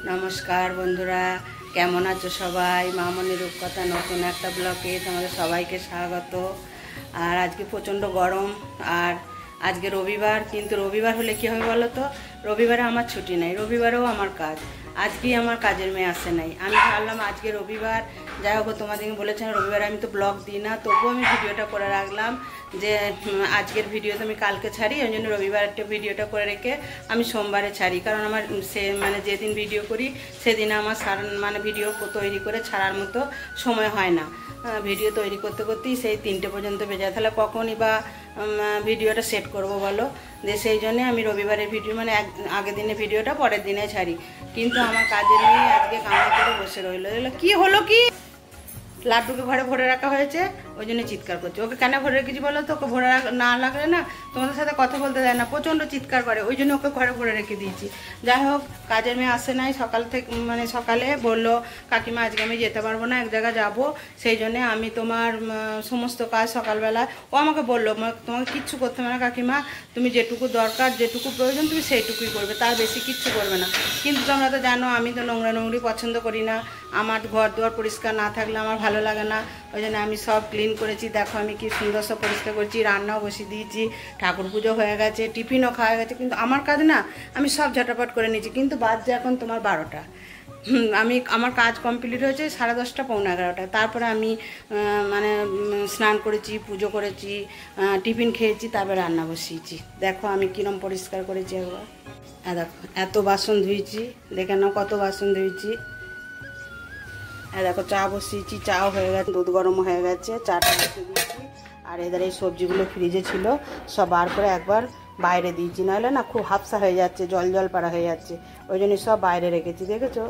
नमस्कार बंधुरा केमन आछो सबाई मामनी रूपकथा नतून एक ब्लगे तुम्हारे सबाइके स्वागत। और आज के प्रचंड गरम और आज के रविवार किन्तु रविवार होले कि हबे बोलो तो रविवारे आमार छुट्टी नाई, रविवारेও आमार काज। आज की आमार काजेर मेये आसे नाई, आमी भाबलाम आज के रविवार যাই হোক তোমাদেরকে বলেছিলাম রবিবার আমি তো ব্লগ দিই না, তবুও আমি ভিডিওটা করে রাখলাম যে আজকের ভিডিও তো আমি কালকে ছাড়ি, ওই জন্য রবিবার একটা ভিডিওটা করে রেখে আমি সোমবারে ছাড়ি। কারণ আমার সে যেদিন ভিডিও করি সেদিন আমার ভিডিও তৈরি করে ছাড়ার মতো সময় হয় না। ভিডিও তৈরি করতে করতেই সেই 3টে পর্যন্ত বেজে যায়, তাহলে কখনই বা ভিডিওটা সেট করব বলো। যে সেই জন্যে আমি রবিবারের ভিডিও আগের দিনে ভিডিওটা পরের দিনে ছাড়ি। কিন্তু আমার কাজের মেয়ে আজকে কান্না করে বসে রইলো। কি হলো কি লাড্ডুকে ঘরে ভরে রাখা হয়েছে ওই জন্য চিৎকার করছে। ওকে কেন ভরে রেখেছি বলো তো? ওকে ভরে না লাগলে না তোমাদের সাথে কথা বলতে দেয় না, প্রচণ্ড চিৎকার করে, ওই জন্য ওকে ঘরে ভরে রেখে দিয়েছি। যাই হোক কাজের মেয়ে আসে নাই, সকাল থেকে সকালে বললো কাকিমা আজকে আমি যেতে পারবো না, এক জায়গায় যাবো, সেই জন্যে আমি তোমার সমস্ত কাজ সকালবেলা ও আমাকে বললো তোমাকে কিচ্ছু করতে হবে না কাকিমা, তুমি যেটুকু দরকার যেটুকু প্রয়োজন তুমি সেইটুকুই করবে, তার বেশি কিচ্ছু করবে না। কিন্তু তোমরা তো জানো আমি তো নোংরি পছন্দ করি না, আমার ঘর দুয়ার পরিষ্কার না থাকলে আমার ভালো লাগে না। ওই জন্য আমি সব ক্লিন করেছি, দেখো আমি কি সুন্দর সব পরিষ্কার করেছি, রান্নাও বসিয়ে দিয়েছি, ঠাকুর পুজো হয়ে গেছে, টিফিনও খাওয়া গেছে। কিন্তু আমার কাজ না আমি সব ঝটাপট করে নিয়েছি, কিন্তু বাজছে এখন তোমার 12টা। আমার কাজ কমপ্লিট হয়েছে 10:30 পৌনে 11টা। তারপরে আমি স্নান করেছি, পুজো করেছি, টিফিন খেয়েছি, তারপরে রান্না বসিয়েছি। দেখো আমি কিরম পরিষ্কার করেছি একবার। দেখো এত বাসন ধুয়েছি, দেখে নাও কত বাসন ধুয়েছি। দেখো চা বসিয়েছি, চাও হয়ে গেছে, দুধ গরম হয়ে গেছে, চাটা বসিয়ে দিয়েছি। আর এদের এই সবজিগুলো ফ্রিজে ছিল সব বার করে একবার বাইরে দিয়েছি, নাহলে না খুব হাফসা হয়ে যাচ্ছে, জল পাড়া হয়ে যাচ্ছে, ওই জন্য সব বাইরে রেখেছি, দেখেছো?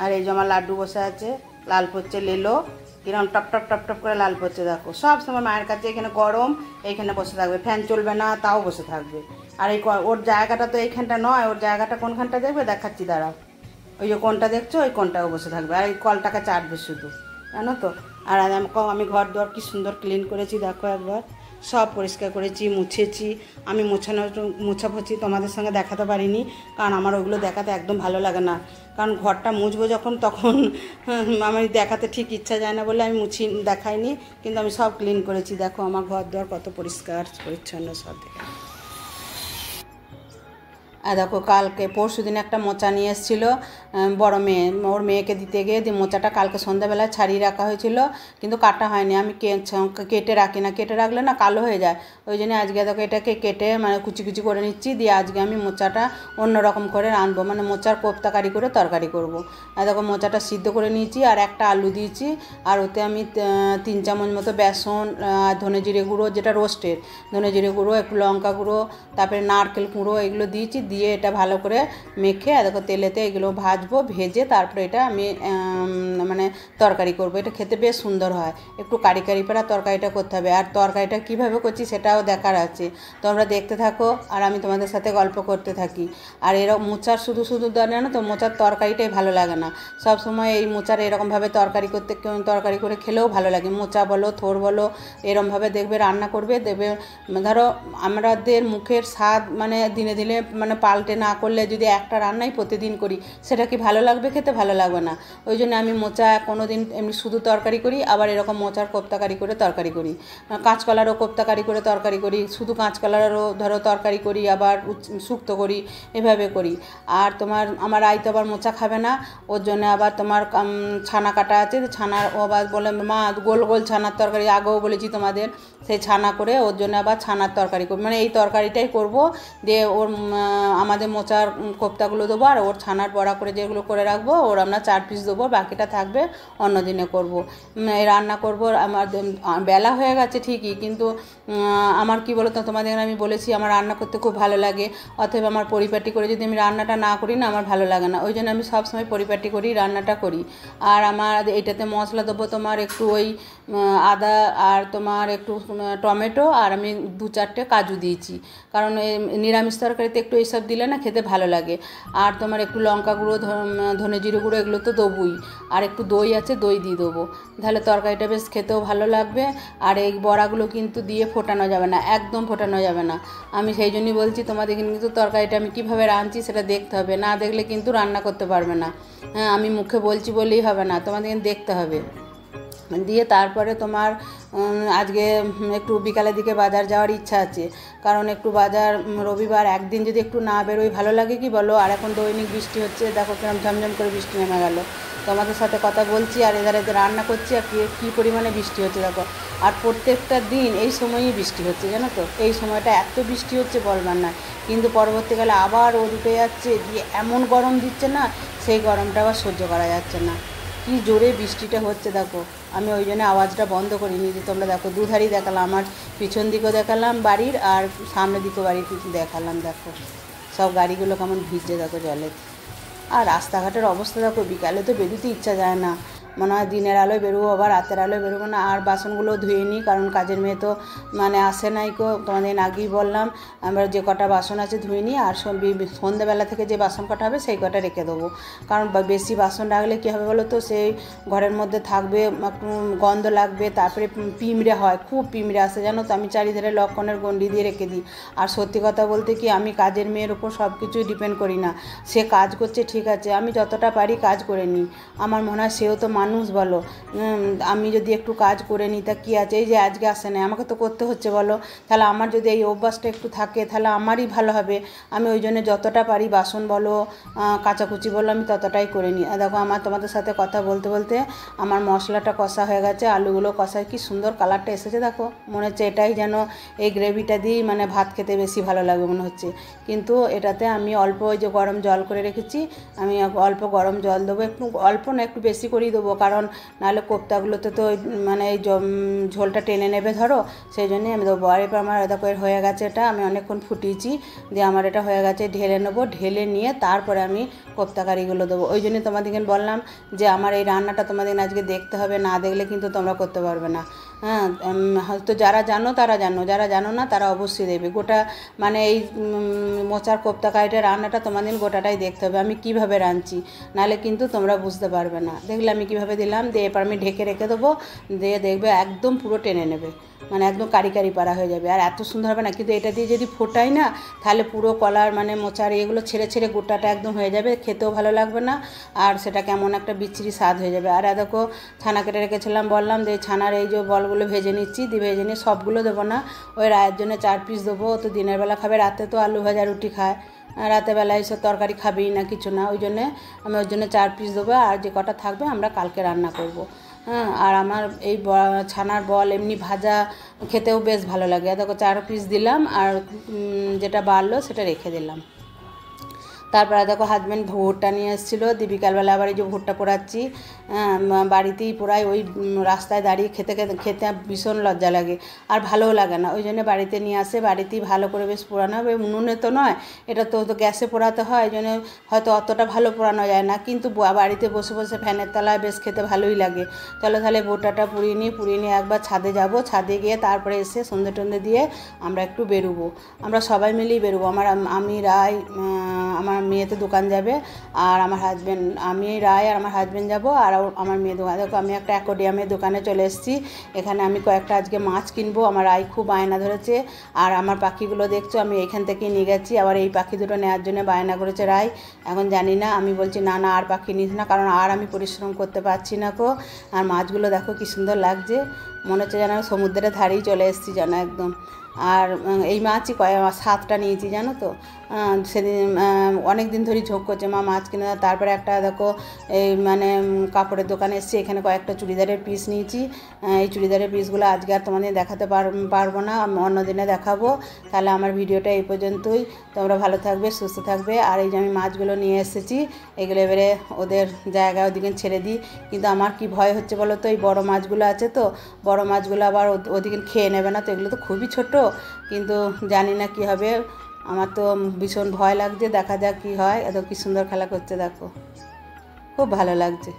আর এই যে আমার লাড্ডু বসে আছে, লাল পড়ছে, লেলো কিরম টপ টপ টপ টপ করে লাল পড়ছে। দেখো সব সময় মায়ের কাছে এখানে গরম, এইখানে বসে থাকবে, ফ্যান চলবে না তাও বসে থাকবে। আর এই ওর জায়গাটা তো এইখানটা নয়, ওর জায়গাটা কোনখানটা দেখবে দেখাচ্ছি দাঁড়াও, ওই যে কোনটা দেখছো ওই কোনটাও বসে থাকবে, আর এই কলটাকে চাটবে শুধু, জানো তো। আর আমি ঘর দুয়ার কি সুন্দর ক্লিন করেছি, দেখো একবার সব পরিষ্কার করেছি, মুছেছি। আমি মোছাপছি তোমাদের সঙ্গে দেখাতে পারিনি, কারণ আমার ওইগুলো দেখাতে একদম ভালো লাগে না, কারণ ঘরটা মুছবো যখন তখন আমি দেখাতে ঠিক ইচ্ছা যায় না বলে আমি দেখাইনি। কিন্তু আমি সব ক্লিন করেছি, দেখো আমার ঘর দুয়ার কত পরিষ্কার পরিচ্ছন্ন সব দেখে। আর দেখো কালকে পরশু দিন একটা মোচা নিয়ে এসেছিলো বড় মেয়ে, ওর মেয়েকে দিতে গিয়ে মোচাটা কালকে সন্ধ্যাবেলায় ছাড়িয়ে রাখা হয়েছিল, কিন্তু কাটা হয়নি। আমি কেটে রাখি না, কেটে রাখলে না কালো হয়ে যায়, ওই জন্য আজকে দেখো এটাকে কেটে কুচি কুচি করে নিচ্ছি, দিয়ে আজকে আমি মোচাটা অন্যরকম করে রাঁধবো, মোচার কোপ্তাকারি করে তরকারি করব। আর দেখো মোচাটা সিদ্ধ করে নিয়েছি, আর একটা আলু দিয়েছি, আর ওতে আমি 3 চামচ মতো বেসন, ধনে জিরে গুঁড়ো যেটা রোস্টের ধনে জিরে গুঁড়ো, একটু লঙ্কা গুঁড়ো, তারপরে নারকেল গুঁড়ো এগুলো দিয়েছি, দিয়ে এটা ভালো করে মেখে দেখো তেলেতে এগুলো ভাজবো, ভেজে তারপরে এটা আমি তরকারি করব। এটা খেতে বেশ সুন্দর হয়, একটু কারি পাড়া তরকারিটা করতে হবে। আর তরকারিটা কীভাবে করছি সেটাও দেখার আছে, তোমরা দেখতে থাকো আর আমি তোমাদের সাথে গল্প করতে থাকি। আর এরকম মোচার শুধু জানো তো মোচার তরকারিটাই ভালো লাগে না, সব সময় এই মোচার এরকমভাবে তরকারি করে খেলেও ভালো লাগে। মোচা বলো থোর বলো এরমভাবে দেখবে রান্না করবে, দেখবে ধরো আমাদের মুখের স্বাদ দিনে দিনে পাল্টে না করলে যদি একটা রান্নাই প্রতিদিন করি সেটা কি ভালো লাগবে? খেতে ভালো লাগবে না। ওই জন্য আমি মোচা কোনো দিন এমনি শুধু তরকারি করি, আবার এরকম মোচার কোপ্তাকারি করে তরকারি করি, কাঁচকলারও কোপ্তাকারি করে তরকারি করি, শুধু কাঁচকলারও ধরো তরকারি করি, আবার শুক্তো করি, এভাবে করি। আর আমার আই তো আবার মোচা খাবে না, ওর জন্য আবার তোমার ছানা কাটা আছে, ছানার ও আবার বলে মা গোল গোল ছানার তরকারি, আগেও বলেছি তোমাদের, সেই ছানা করে ওর জন্য আবার ছানার তরকারি করব, এই তরকারিটাই করব। দিয়ে ওর আমাদের মোচার কোপ্তাগুলো দেবো, আর ওর ছানার বড়া করে যেগুলো করে রাখবো ওর আমরা 4 পিস দেবো, বাকিটা থাকবে অন্য দিনে করবো। এই রান্না করব। আমার বেলা হয়ে গেছে ঠিকই, কিন্তু আমার কি বলো তো তোমাদের আমি বলেছি আমার রান্না করতে খুব ভালো লাগে, অতএব আমার পরিপাটি করে যদি আমি রান্নাটা না করি না আমার ভালো লাগে না, ওই জন্য আমি সবসময় পরিপাটি করি রান্নাটা করি। আর আমার এটাতে মশলা দেবো তোমার একটু ওই আদা, আর তোমার একটু টমেটো আর আমি 2-4টে কাজু দিয়েছি, কারণ নিরামিষ তরকারিতে একটু এইসব দিলে না খেতে ভালো লাগে। আর তোমার একটু লঙ্কা গুঁড়ো, ধনে জিরে গুঁড়ো এগুলো তো দেবোই, আর একটু দই আছে, দই দিয়ে দেবো, তাহলে তরকারিটা বেশ খেতেও ভালো লাগবে। আর এই বড়াগুলো কিন্তু দিয়ে ফোটানো যাবে না, একদম ফোটানো যাবে না। আমি সেই জন্যই বলছি তোমাদের কিন্তু তরকারিটা আমি কীভাবে রাঁধছি সেটা দেখতে হবে, না দেখলে কিন্তু রান্না করতে পারবে না। হ্যাঁ, আমি মুখে বলছি বললেই হবে না, তোমাদের দেখতে হবে। দিয়ে তারপরে তোমার আজকে একটু বিকালের দিকে বাজার যাওয়ার ইচ্ছা আছে, কারণ একটু বাজার রবিবার একদিন যদি একটু না বেরোই ভালো লাগে কি বলো? আর এখন দৈনিক বৃষ্টি হচ্ছে, দেখো কিরম ঝমঝম করে বৃষ্টি নেমে গেল। তোমাদের সাথে কথা বলছি আর এধারে রান্না করছি, আর কী পরিমাণে বৃষ্টি হচ্ছে দেখো। আর প্রত্যেকটা দিন এই সময়ই বৃষ্টি হচ্ছে, জানো তো, এই সময়টা এত বৃষ্টি হচ্ছে বলবার না। কিন্তু পরবর্তীকালে আবার রোদ উঠে যাচ্ছে, দিয়ে এমন গরম দিচ্ছে না, সেই গরমটা আবার সহ্য করা যাচ্ছে না। কি জোরে বৃষ্টিটা হচ্ছে দেখো। আমি ওই জন্য আওয়াজটা বন্ধ করিনি, যে তোমরা দেখো দুধারই দেখালাম, আমার পিছন দিকেও দেখালাম বাড়ির, আর সামনের দিকেও বাড়ির দেখালাম। দেখো সব গাড়িগুলো কেমন ভিজছে দেখো জলে। আর রাস্তাঘাটের অবস্থা দেখো, বিকালে তো বেরোতে ইচ্ছা যায় না, মনে হয় দিনের আলোয় বেরোবো, আবার রাতের আলোয় বেরোবো না। আর বাসনগুলো ধুয়ে নিই, কারণ কাজের মেয়ে তো মানে আসে নাই কো, তোমাদের আগেই বললাম। আমরা যে কটা বাসন আছে ধুয়ে নিই, আর সন্ধ্যেবেলা থেকে যে বাসন কটা হবে সেই কটা রেখে দেবো, কারণ বেশি বাসন রাখলে কী হবে বলো তো, সেই ঘরের মধ্যে থাকবে, একটু গন্ধ লাগবে, তারপরে পিঁমড়ে হয়, খুব পিঁমড়ে আসে জানো তো। আমি চারিধারে লক্ষণের গণ্ডি দিয়ে রেখে দিই। আর সত্যি কথা বলতে কি, আমি কাজের মেয়ের ওপর সব কিছুই ডিপেন্ড করি না। সে কাজ করছে ঠিক আছে, আমি যতটা পারি কাজ করে নিই। আমার মনে হয় সেও তো মানুষ বলো, আমি যদি একটু কাজ করে নিই তা কী আছে। এই যে আজকে আসে না, আমাকে তো করতে হচ্ছে বলো, তাহলে আমার যদি এই অভ্যাসটা একটু থাকে তাহলে আমারই ভালো হবে। আমি ওই জন্য যতটা পারি বাসন বলো, কাচাকুচি বলো, আমি ততটাই করে নিই। দেখো আমার তোমাদের সাথে কথা বলতে বলতে আমার মশলাটা কষা হয়ে গেছে, আলুগুলো কষায় কি সুন্দর কালারটা এসেছে দেখো। মনে হচ্ছে এটাই যেন এই গ্রেভিটা দিয়েই মানে ভাত খেতে বেশি ভালো লাগে মনে হচ্ছে। কিন্তু এটাতে আমি অল্প ওই যে গরম জল করে রেখেছি, আমি অল্প গরম জল দেবো, একটু অল্প না একটু বেশি করেই দেবো, কারণ নাহলে কোপ্তাগুলোতে তো মানে এই ঝোলটা টেনে নেবে ধরো, সেই জন্যই আমি দেবো। আর এবার আমার দেখো হয়ে গেছে, এটা আমি অনেকক্ষণ ফুটিয়েছি, দিয়ে আমার এটা হয়ে গেছে, ঢেলে নেবো, ঢেলে নিয়ে তারপরে আমি কোপ্তা কারিগুলো দেবো। ওই জন্যই তোমাদেরকে বললাম যে আমার এই রান্নাটা তোমাদের আজকে দেখতে হবে, না দেখলে কিন্তু তোমরা করতে পারবে না। হ্যাঁ, হয়তো যারা জানো তারা জানো, যারা জানো না তারা অবশ্যই দেবে। গোটা মানে এই মোচার কোপ্তা কারিটা রান্নাটা তোমাদের গোটাটাই দেখতে হবে আমি কীভাবে রাঁধছি, নাহলে কিন্তু তোমরা বুঝতে পারবে না। দেখলে আমি কীভাবে দিলাম, দিয়ে এবার আমি ঢেকে রেখে দেবো, দিয়ে দেখবে একদম পুরো টেনে নেবে, মানে একদম কারি কারি পাড়া হয়ে যাবে, আর এত সুন্দর হবে না। কিন্তু এটা দিয়ে যদি ফোটাই না, তাহলে পুরো কলার মানে মোচার এগুলো ছেড়ে ছেড়ে গোটাটা একদম হয়ে যাবে, খেতেও ভালো লাগবে না, আর সেটা কেমন একটা বিচ্ছিরি স্বাদ হয়ে যাবে। আর দেখো ছানা কেটে রেখেছিলাম, বললাম যে ছানার এই যে বলগুলো ভেজে নিচ্ছি, দিয়ে ভেজে নিয়ে সবগুলো দেবো না, ওই রায়ের জন্য 4 পিস দেবো। তো দিনের বেলা খাবে, রাতে তো আলু ভাজা রুটি খায়, রাতেরবেলায় এসব তরকারি খাবেই না কিছু না, ওই জন্যে আমি ওর জন্য 4 পিস দেবো, আর যে কটা থাকবে আমরা কালকে রান্না করব। হ্যাঁ, আর আমার এই ছানার বল এমনি ভাজা খেতেও বেশ ভালো লাগে। দেখো 4 পিস দিলাম, আর যেটা বাড়লো সেটা রেখে দিলাম। তারপরে দেখো হাজব্যান্ড ভুট্টা নিয়ে এসেছিলো, দিয়ে বিকালবেলা আবার এই যে ভুট্টা পোড়াচ্ছি, বাড়িতেই পোড়াই, ওই রাস্তায় দাঁড়িয়ে খেতে খেতে খেতে ভীষণ লজ্জা লাগে, আর ভালোও লাগে না, ওই জন্য বাড়িতে নিয়ে আসে, বাড়িতেই ভালো করে বেশ পোড়ানো হবে। উনুনে তো নয়, এটা তো গ্যাসে পোড়াতে হয়, এই জন্য হয়তো অতটা ভালো পোড়ানো যায় না, কিন্তু বাড়িতে বসে বসে ফ্যানের তলায় বেশ খেতে ভালোই লাগে। চলো তাহলে ভুট্টাটা পুড়িয়ে নিয়ে একবার ছাদে যাব, ছাদে গিয়ে তারপরে এসে সন্ধে টন্ধে দিয়ে আমরা একটু বেরোবো, আমরা সবাই মিলেই বেরোবো। আমি রায়, আমার মেয়ে তো দোকান যাবে, আর আমার হাজব্যান্ড, আমি রায় আর আমার হাজব্যান্ড যাবো, আর আমার মেয়ে দোকান। দেখো আমি একটা অ্যাকোরিয়ামের দোকানে চলে এসেছি, এখানে আমি কয়েকটা আজকে মাছ কিনবো। আমার রায় খুব বায়না ধরেছে, আর আমার পাখিগুলো দেখছো আমি এইখান থেকেই নিয়ে গেছি, আবার এই পাখি দুটো নেওয়ার জন্য বায়না করেছে রায়। এখন জানি না, আমি বলছি না না আর পাখি নিস না, কারণ আর আমি পরিশ্রম করতে পারছি না কো। আর মাছগুলো দেখো কি সুন্দর লাগছে, মনে হচ্ছে যেন সমুদ্রের ধারেই চলে এসেছি যেন একদম। আর এই মাছই 7টা নিয়েছি জানো তো। সেদিন অনেক দিন ধরেই ঝোঁক করছে মা মাছ কিনে। তারপরে একটা দেখো এই মানে কাপড়ের দোকানে এসেছি, এখানে কয়েকটা চুড়িদারের পিস নিয়েছি। এই চুড়িদারের পিসগুলো আজকে আর তোমাদের দেখাতে পারবো না, অন্য দিনে দেখাবো। তাহলে আমার ভিডিওটা এই পর্যন্তই, তোমরা ভালো থাকবে, সুস্থ থাকবে। আর এই যে আমি মাছগুলো নিয়ে এসেছি, এগুলো এবারে ওদের জায়গায় ওদিকে ছেড়ে দিই। কিন্তু আমার কি ভয় হচ্ছে বলো তো, এই বড় মাছগুলো আছে তো, বড় মাছগুলো আবার ওদিকে খেয়ে নেবে না তো, এগুলো তো খুবই ছোট, কিন্তু জানি না কি হবে, আমার তো ভীষণ ভয় লাগছে। দেখা যাক কি হয়। এত কি সুন্দর খেলা করছে দেখো, খুব ভালো লাগছে।